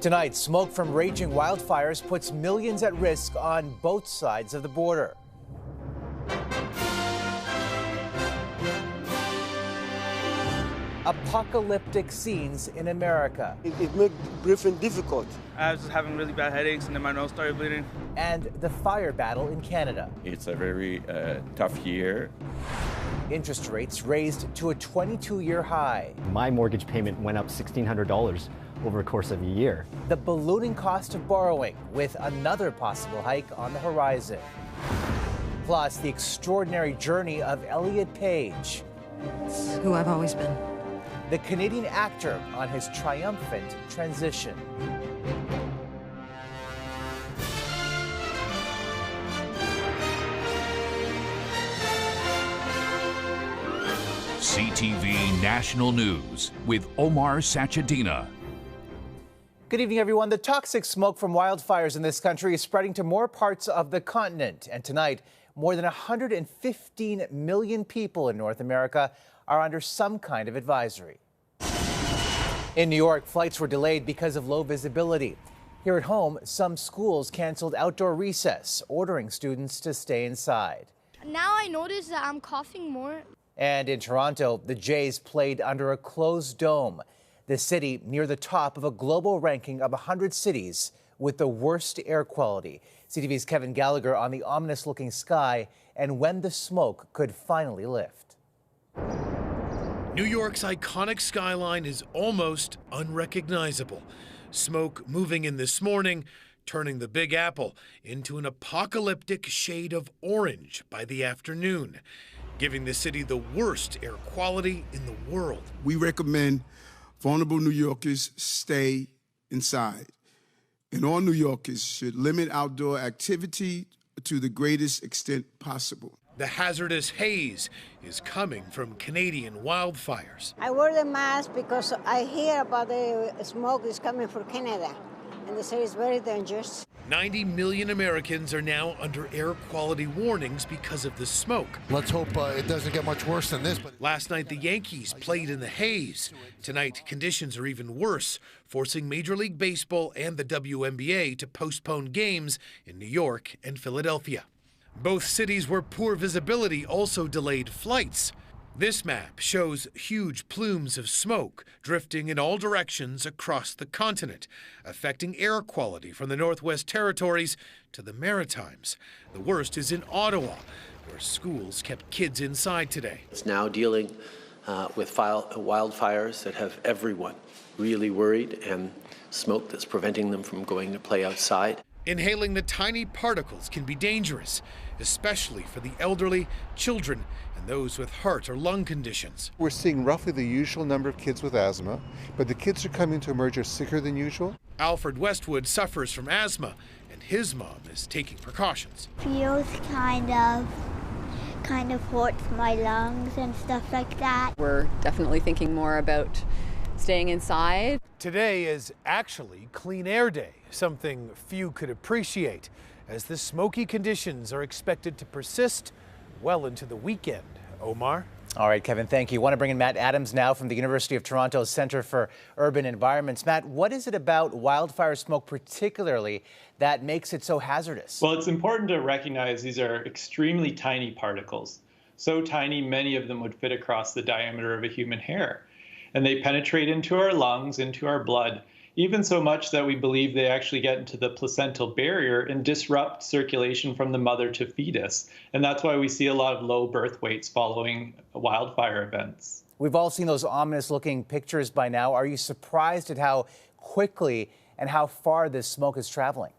Tonight, smoke from raging wildfires puts millions at risk on both sides of the border. Apocalyptic scenes in America. It makes breathing difficult. I was just having really bad headaches and then my nose started bleeding. And the fire battle in Canada. It's a very tough year. Interest rates raised to a 22-year high. My mortgage payment went up $1,600 over the course of a year. The ballooning cost of borrowing, with another possible hike on the horizon. Plus, the extraordinary journey of Elliot Page. It's who I've always been. The Canadian actor on his triumphant transition. CTV National News with Omar Sachedina. Good evening, everyone. The toxic smoke from wildfires in this country is spreading to more parts of the continent. And tonight, more than 115 million people in North America are under some kind of advisory. In New York, flights were delayed because of low visibility. Here at home, some schools canceled outdoor recess, ordering students to stay inside. Now I notice that I'm coughing more. And in Toronto, the Jays played under a closed dome. The city near the top of a global ranking of 100 cities with the worst air quality. CTV's Kevin Gallagher on the ominous-looking sky and when the smoke could finally lift. New York's iconic skyline is almost unrecognizable. Smoke moving in this morning, turning the Big Apple into an apocalyptic shade of orange by the afternoon, giving the city the worst air quality in the world. We recommend vulnerable New Yorkers stay inside. And all New Yorkers should limit outdoor activity to the greatest extent possible. The hazardous haze is coming from Canadian wildfires. I wear the mask because I hear about the smoke is coming from Canada, and they say it's very dangerous. 90 million Americans are now under air quality warnings because of the smoke. Let's hope it doesn't get much worse than this. Last night, the Yankees played in the haze. Tonight, conditions are even worse, forcing Major League Baseball and the WNBA to postpone games in New York and Philadelphia. Both cities where poor visibility also delayed flights. This map shows huge plumes of smoke drifting in all directions across the continent, affecting air quality from the Northwest Territories to the Maritimes. The worst is in Ottawa, where schools kept kids inside today. It's now dealing with wildfires that have everyone really worried and smoke that's preventing them from going to play outside. Inhaling the tiny particles can be dangerous, especially for the elderly, children, and those with heart or lung conditions. We're seeing roughly the usual number of kids with asthma, but the kids are coming to emerge are sicker than usual. Alfred Westwood suffers from asthma, and his mom is taking precautions. Feels kind of hurts my lungs and stuff like that. We're definitely thinking more about staying inside. Today is actually Clean Air Day, something few could appreciate, as the smoky conditions are expected to persist well into the weekend. Omar? All right, Kevin, thank you. I want to bring in Matt Adams now from the University of Toronto Centre for Urban Environments. Matt, what is it about wildfire smoke particularly that makes it so hazardous? Well, it's important to recognize these are extremely tiny particles. So tiny, many of them would fit across the diameter of a human hair. And they penetrate into our lungs, into our blood, even so much that we believe they actually get into the placental barrier and disrupt circulation from the mother to fetus. And that's why we see a lot of low birth weights following wildfire events. We've all seen those ominous-looking pictures by now. Are you surprised at how quickly and how far this smoke is traveling?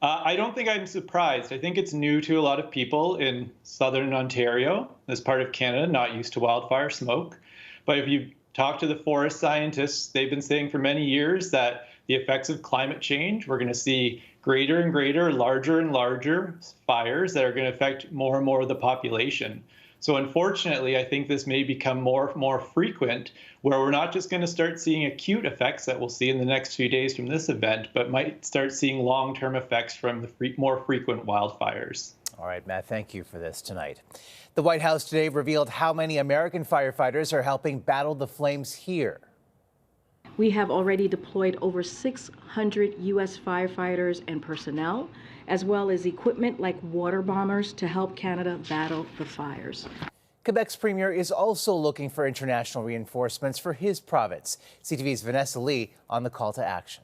I don't think I'm surprised. I think it's new to a lot of people in southern Ontario, this part of Canada, not used to wildfire smoke. But if you talk to the forest scientists, they've been saying for many years that the effects of climate change, we're going to see greater and greater, larger and larger fires that are going to affect more and more of the population. So unfortunately, I think this may become more frequent, where we're not just going to start seeing acute effects that we'll see in the next few days from this event, but might start seeing long-term effects from the more frequent wildfires. All right, Matt, thank you for this tonight. The White House today revealed how many American firefighters are helping battle the flames here. We have already deployed over 600 U.S. firefighters and personnel, as well as equipment like water bombers to help Canada battle the fires. Quebec's premier is also looking for international reinforcements for his province. CTV's Vanessa Lee on the call to action.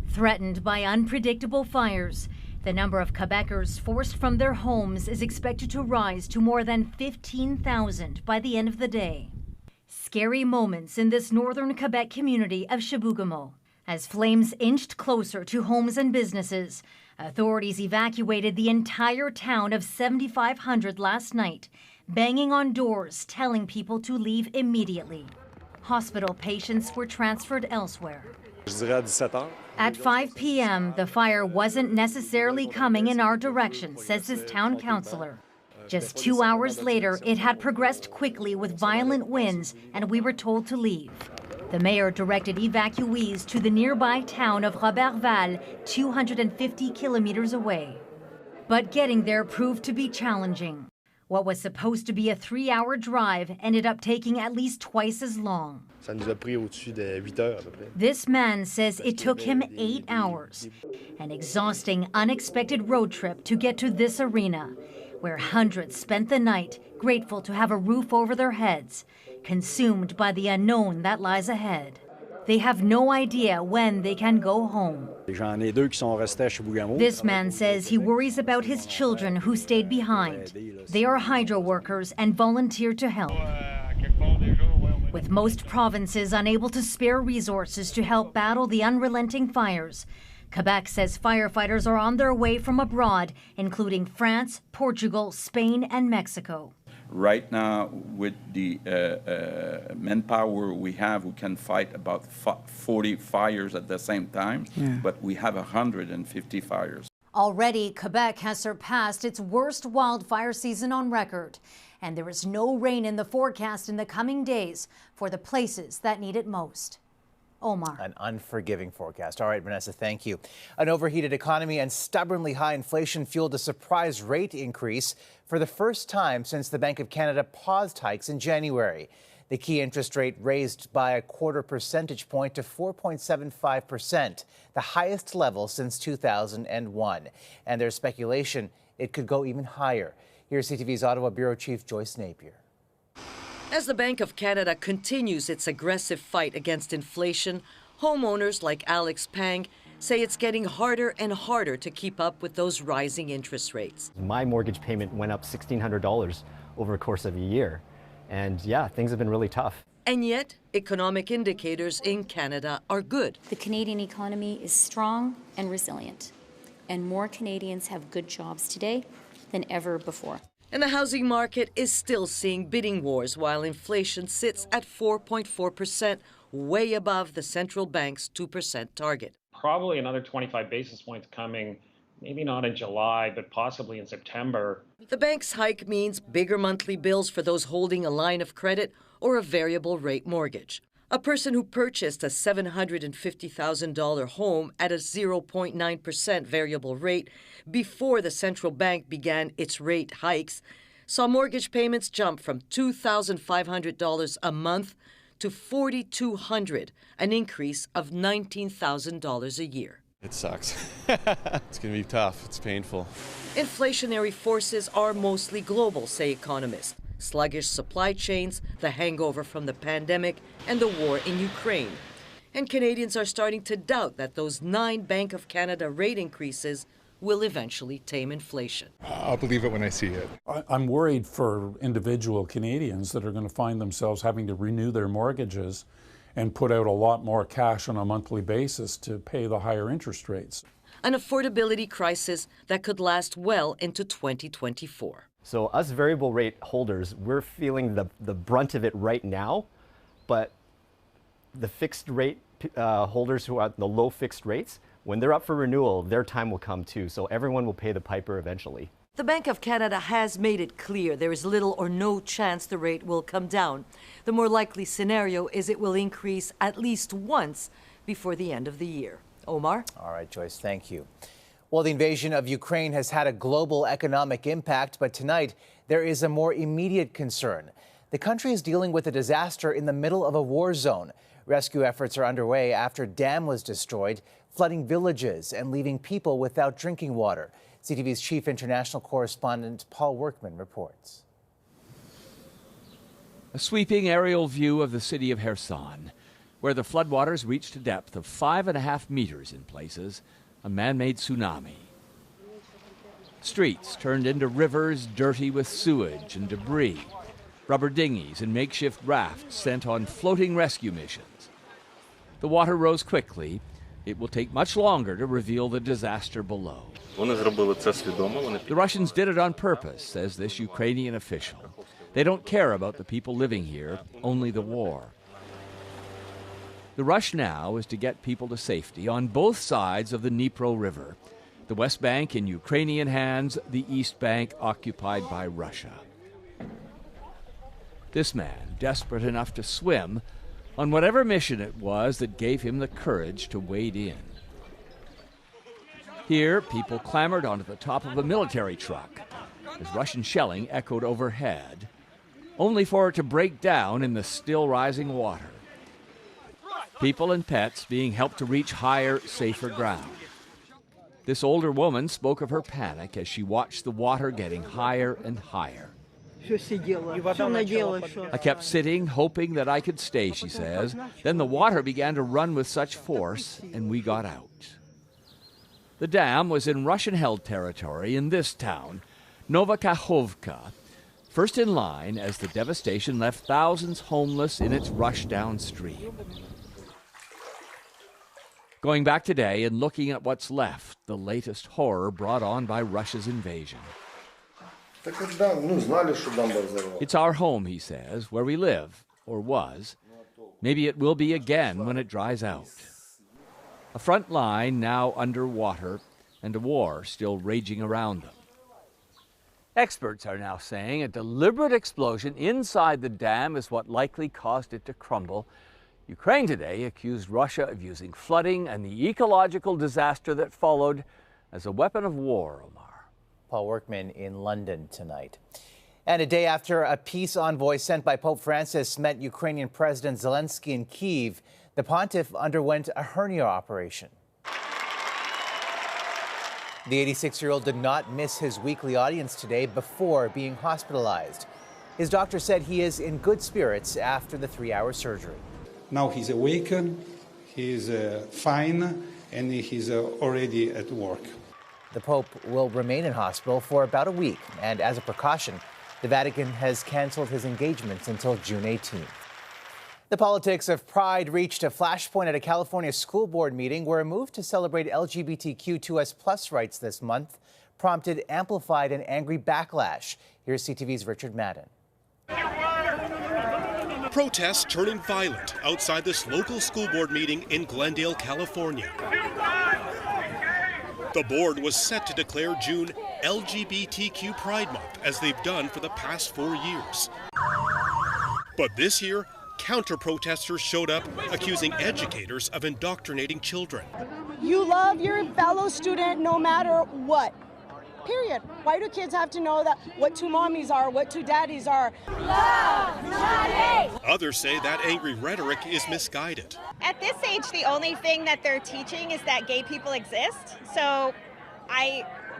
Threatened by unpredictable fires, the number of Quebecers forced from their homes is expected to rise to more than 15,000 by the end of the day. Scary moments in this northern Quebec community of Chibougamau. As flames inched closer to homes and businesses, authorities evacuated the entire town of 7,500 last night, banging on doors telling people to leave immediately. Hospital patients were transferred elsewhere. At 5 p.m., the fire wasn't necessarily coming in our direction, says this town councillor. Just 2 hours later, it had progressed quickly with violent winds, and we were told to leave. The mayor directed evacuees to the nearby town of Robertval, 250 kilometers away. But getting there proved to be challenging. What was supposed to be a 3-hour drive ended up taking at least twice as long. This man says it took him 8 hours. An exhausting, unexpected road trip to get to this arena, where hundreds spent the night, grateful to have a roof over their heads, consumed by the unknown that lies ahead. They have no idea when they can go home. This man says he worries about his children who stayed behind. They are hydro workers and volunteer to help. With most provinces unable to spare resources to help battle the unrelenting fires, Quebec says firefighters are on their way from abroad, including France, Portugal, Spain, and Mexico. Right now, with the manpower we have, we can fight about 40 fires at the same time, but we have 150 fires. Already, Quebec has surpassed its worst wildfire season on record, and there is no rain in the forecast in the coming days for the places that need it most. Omar. An unforgiving forecast. All right, Vanessa, thank you. An overheated economy and stubbornly high inflation fueled a surprise rate increase for the first time since the Bank of Canada paused hikes in January. The key interest rate raised by a 1/4 percentage point to 4.75%, the highest level since 2001. And there's speculation it could go even higher. Here's CTV's Ottawa Bureau Chief Joyce Napier. As the Bank of Canada continues its aggressive fight against inflation, homeowners like Alex Pang say it's getting harder and harder to keep up with those rising interest rates. My mortgage payment went up $1,600 over the course of a year. And yeah, things have been really tough. And yet, economic indicators in Canada are good. The Canadian economy is strong and resilient, and more Canadians have good jobs today than ever before. And the housing market is still seeing bidding wars while inflation sits at 4.4%, way above the central bank's 2% target. Probably another 25 basis points coming, maybe not in July, but possibly in September. The bank's hike means bigger monthly bills for those holding a line of credit or a variable rate mortgage. A person who purchased a $750,000 home at a 0.9% variable rate before the central bank began its rate hikes saw mortgage payments jump from $2,500 a month to $4,200, an increase of $19,000 a year. It sucks. It's going to be tough. It's painful. Inflationary forces are mostly global, say economists. Sluggish supply chains, the hangover from the pandemic, and the war in Ukraine. And Canadians are starting to doubt that those 9 Bank of Canada rate increases will eventually tame inflation. I'll believe it when I see it. I'm worried for individual Canadians that are going to find themselves having to renew their mortgages and put out a lot more cash on a monthly basis to pay the higher interest rates. An affordability crisis that could last well into 2024. So us variable rate holders, we're feeling the brunt of it right now, but the fixed rate holders who are at the low fixed rates, when they're up for renewal, their time will come too. So everyone will pay the piper eventually. The Bank of Canada has made it clear there is little or no chance the rate will come down. The more likely scenario is it will increase at least once before the end of the year. Omar? All right, Joyce, thank you. Well, the invasion of Ukraine has had a global economic impact, but tonight there is a more immediate concern. The country is dealing with a disaster in the middle of a war zone. Rescue efforts are underway after a dam was destroyed, flooding villages and leaving people without drinking water. CTV's chief international correspondent Paul Workman reports. A sweeping aerial view of the city of Kherson, where the floodwaters reached a depth of 5.5 meters in places, a man-made tsunami. Streets turned into rivers dirty with sewage and debris, rubber dinghies and makeshift rafts sent on floating rescue missions. The water rose quickly. It will take much longer to reveal the disaster below. The Russians did it on purpose, says this Ukrainian official. They don't care about the people living here, only the war. The rush now is to get people to safety on both sides of the Dnipro River. The West Bank in Ukrainian hands, the East Bank occupied by Russia. This man, desperate enough to swim, on whatever mission it was that gave him the courage to wade in. Here, people clambered onto the top of a military truck as Russian shelling echoed overhead, only for it to break down in the still rising water. People and pets being helped to reach higher, safer ground. This older woman spoke of her panic as she watched the water getting higher and higher. I kept sitting, hoping that I could stay, she says. Then the water began to run with such force, and we got out. The dam was in Russian-held territory in this town, Novokakhovka, first in line as the devastation left thousands homeless in its rush downstream. Going back today and looking at what's left, the latest horror brought on by Russia's invasion. It's our home, he says, where we live, or was. Maybe it will be again when it dries out. A front line now underwater and a war still raging around them. Experts are now saying a deliberate explosion inside the dam is what likely caused it to crumble. Ukraine today accused Russia of using flooding and the ecological disaster that followed as a weapon of war, Omar. Paul Workman in London tonight. And a day after a peace envoy sent by Pope Francis met Ukrainian President Zelensky in Kyiv, the pontiff underwent a hernia operation. The 86-year-old did not miss his weekly audience today before being hospitalized. His doctor said he is in good spirits after the 3-hour surgery. Now he's awakened, he's fine, and he's already at work. The Pope will remain in hospital for about a week, and as a precaution, the Vatican has canceled his engagements until June 18th. The politics of pride reached a flashpoint at a California school board meeting where a move to celebrate LGBTQ2S+ rights this month prompted amplified and angry backlash. Here's CTV's Richard Madden. Protests turning violent outside this local school board meeting in Glendale, California. The board was set to declare June LGBTQ Pride Month, as they've done for the past 4 years. But this year, counter-protesters showed up accusing educators of indoctrinating children. You love your fellow student no matter what. Period. Why do kids have to know that what two mommies are, what two daddies are? Love, not hate. Others say that angry rhetoric is misguided. At this age, the only thing that they're teaching is that gay people exist. So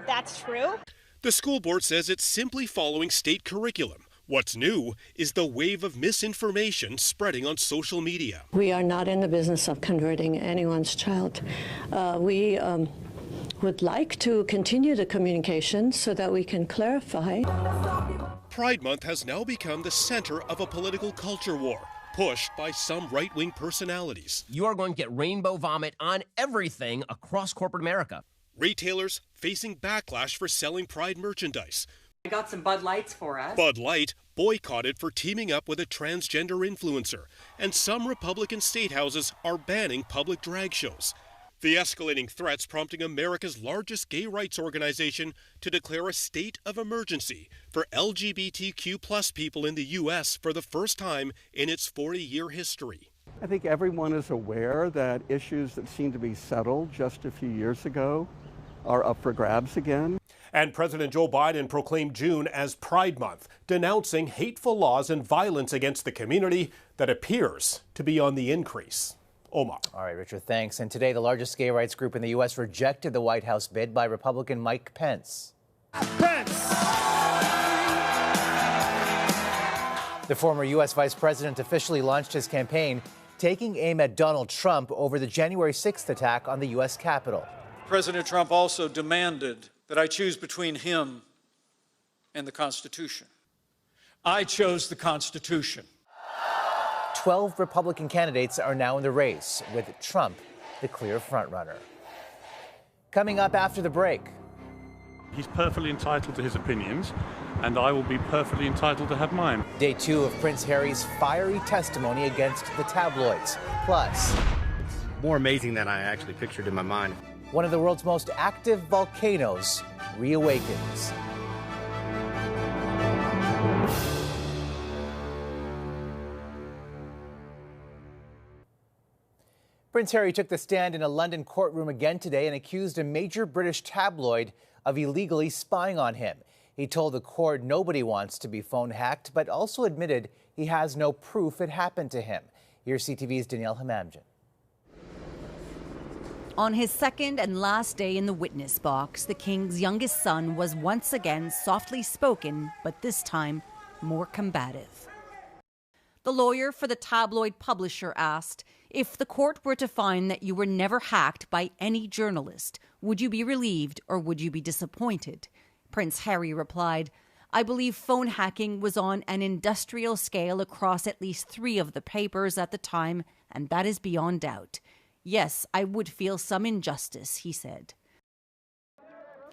that's true. The school board says it's simply following state curriculum. What's new is the wave of misinformation spreading on social media. We are not in the business of converting anyone's child. We would like to continue the communication so that we can clarify. Pride Month has now become the center of a political culture war, pushed by some right-wing personalities. You are going to get rainbow vomit on everything across corporate America. Retailers facing backlash for selling Pride merchandise. I got some Bud Lights for us. Bud Light boycotted for teaming up with a transgender influencer. And some Republican state houses are banning public drag shows. The escalating threats prompting America's largest gay rights organization to declare a state of emergency for LGBTQ+ people in the U.S. for the first time in its 40-year history. I think everyone is aware that issues that seemed to be settled just a few years ago are up for grabs again. And President Joe Biden proclaimed June as Pride Month, denouncing hateful laws and violence against the community that that appears to be on the increase. Omar. All right, Richard, thanks. And today, the largest gay rights group in the U.S. rejected the White House bid by Republican Mike Pence. The former U.S. vice president officially launched his campaign, taking aim at Donald Trump over the January 6th attack on the U.S. Capitol. President Trump also demanded that I choose between him and the Constitution. I chose the Constitution. 12 Republican candidates are now in the race, with Trump the clear frontrunner. Coming up after the break. He's perfectly entitled to his opinions, and I will be perfectly entitled to have mine. Day 2 of Prince Harry's fiery testimony against the tabloids. Plus, more amazing than I actually pictured in my mind. One of the world's most active volcanoes reawakens. Prince Harry took the stand in a London courtroom again today and accused a major British tabloid of illegally spying on him. He told the court nobody wants to be phone hacked, but also admitted he has no proof it happened to him. Here's CTV's Danielle Hamamdjan. On his second and last day in the witness box, the king's youngest son was once again softly spoken, but this time more combative. The lawyer for the tabloid publisher asked, if the court were to find that you were never hacked by any journalist, would you be relieved or would you be disappointed? Prince Harry replied, I believe phone hacking was on an industrial scale across at least 3 of the papers at the time, and that is beyond doubt. Yes, I would feel some injustice, he said.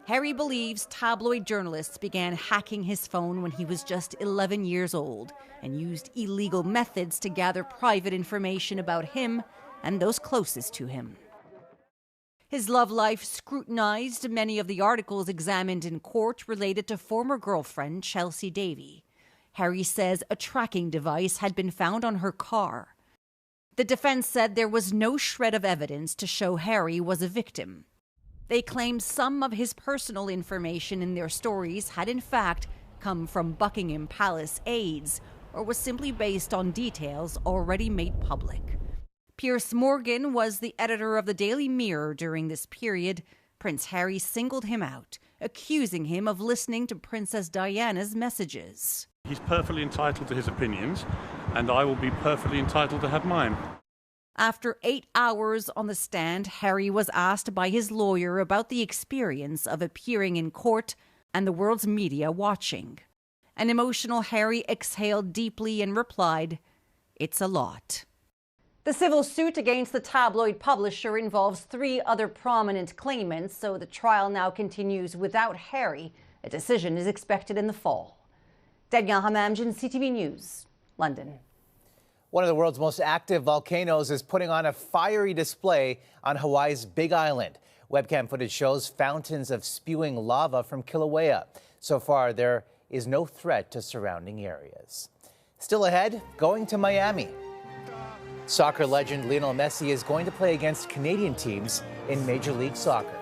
Harry believes tabloid journalists began hacking his phone when he was just 11 years old and used illegal methods to gather private information about him and those closest to him. His love life scrutinized. Many of the articles examined in court related to former girlfriend Chelsea Davy. Harry says a tracking device had been found on her car. The defense said there was no shred of evidence to show Harry was a victim. They claimed some of his personal information in their stories had in fact come from Buckingham Palace aides or was simply based on details already made public. Piers Morgan was the editor of the Daily Mirror during this period. Prince Harry singled him out, accusing him of listening to Princess Diana's messages. He's perfectly entitled to his opinions, and I will be perfectly entitled to have mine. After 8 hours on the stand, Harry was asked by his lawyer about the experience of appearing in court and the world's media watching. An emotional Harry exhaled deeply and replied, "It's a lot." The civil suit against the tabloid publisher involves 3 other prominent claimants, so the trial now continues without Harry. A decision is expected in the fall. Danielle Hamamdjan, CTV News, London. One of the world's most active volcanoes is putting on a fiery display on Hawaii's Big Island. Webcam footage shows fountains of spewing lava from Kilauea. So far, there is no threat to surrounding areas. Still ahead, going to Miami. Soccer legend Lionel Messi is going to play against Canadian teams in Major League Soccer.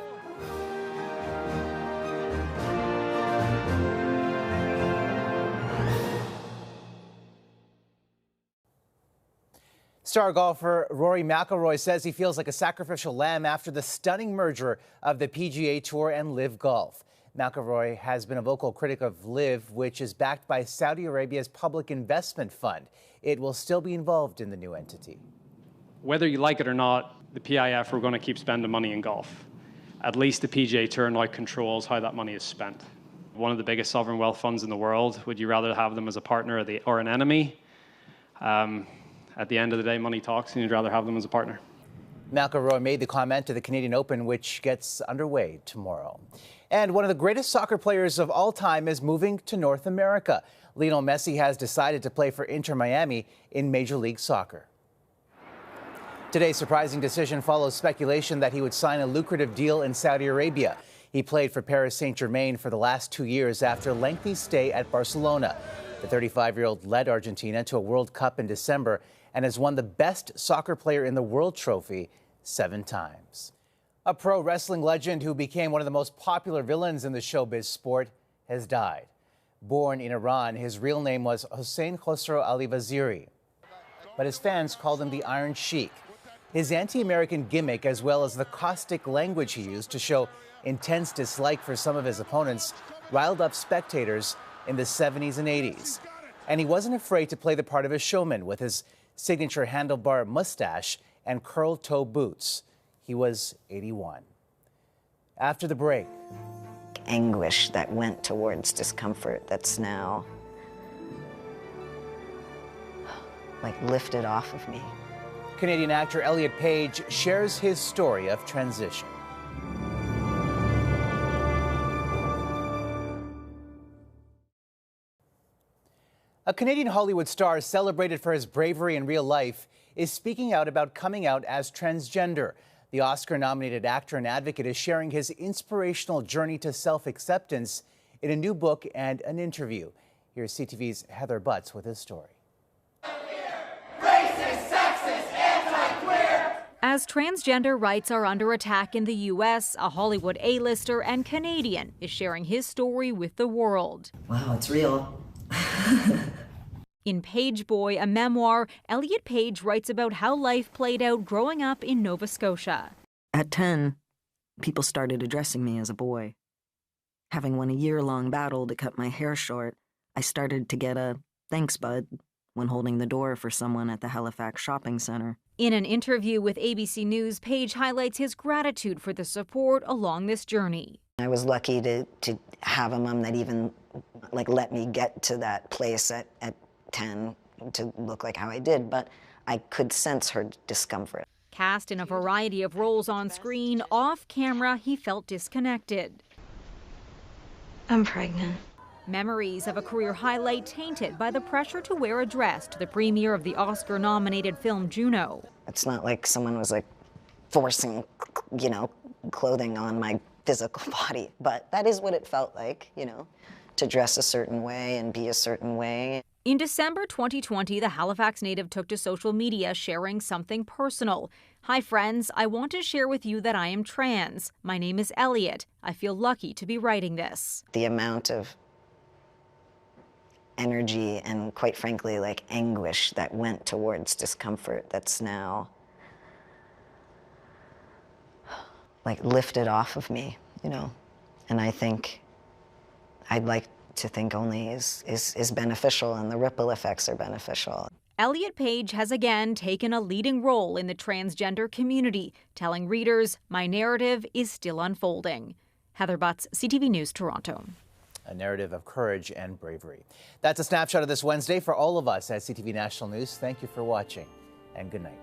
Star golfer Rory McIlroy says he feels like a sacrificial lamb after the stunning merger of the PGA Tour and LIV Golf. McIlroy has been a vocal critic of LIV, which is backed by Saudi Arabia's public investment fund. It will still be involved in the new entity. Whether you like it or not, the PIF are going to keep spending money in golf. At least the PGA Tour now controls how that money is spent. One of the biggest sovereign wealth funds in the world. Would you rather have them as a partner or an enemy? At the end of the day, money talks, and you'd rather have them as a partner. McIlroy made the comment to the Canadian Open, which gets underway tomorrow. And one of the greatest soccer players of all time is moving to North America. Lionel Messi has decided to play for Inter Miami in Major League Soccer. Today's surprising decision follows speculation that he would sign a lucrative deal in Saudi Arabia. He played for Paris Saint-Germain for the last 2 years after a lengthy stay at Barcelona. The 35-year-old led Argentina to a World Cup in December and has won the Best Soccer Player in the World trophy 7 times. A pro wrestling legend who became one of the most popular villains in the showbiz sport has died. Born in Iran, his real name was Hossein Khosrow Ali Vaziri. but his fans called him the Iron Sheik. His anti-American gimmick, as well as the caustic language he used to show intense dislike for some of his opponents, riled up spectators in the 70s and 80s. And he wasn't afraid to play the part of a showman with his signature handlebar mustache and curled-toe boots. He was 81. After the break. Anguish that went towards discomfort that's now like lifted off of me. Canadian actor Elliot Page shares his story of transition. A Canadian Hollywood star celebrated for his bravery in real life is speaking out about coming out as transgender. The Oscar-nominated actor and advocate is sharing his inspirational journey to self-acceptance in a new book and an interview. Here's CTV's Heather Butts with his story. Racist, sexist, anti-queer. As transgender rights are under attack in the U.S., a Hollywood A-lister and Canadian is sharing his story with the world. Wow, it's real. In Page Boy, a memoir, Elliot Page writes about how life played out growing up in Nova Scotia. At 10, people started addressing me as a boy. Having won a year-long battle to cut my hair short, I started to get a "thanks, bud" when holding the door for someone at the Halifax shopping center. In an interview with ABC News, Page highlights his gratitude for the support along this journey. I was lucky to have a mom that even let me get to that place at 10 to look like how I did, but I could sense her discomfort. Cast in a variety of roles on screen, off camera, he felt disconnected. I'm pregnant. Memories of a career highlight tainted by the pressure to wear a dress to the premiere of the Oscar-nominated film Juno. It's not like someone was forcing, clothing on my physical body, but that is what it felt like, to dress a certain way and be a certain way. In December 2020, the Halifax native took to social media sharing something personal. "Hi friends, I want to share with you that I am trans. My name is Elliot. I feel lucky to be writing this." The amount of energy and, quite frankly, anguish that went towards discomfort that's now lifted off of me, and I think I'd like to think only is beneficial, and the ripple effects are beneficial. Elliot Page has again taken a leading role in the transgender community, telling readers, "My narrative is still unfolding." Heather Butts, CTV News, Toronto. A narrative of courage and bravery. That's a snapshot of this Wednesday. For all of us at CTV National News, thank you for watching, and good night.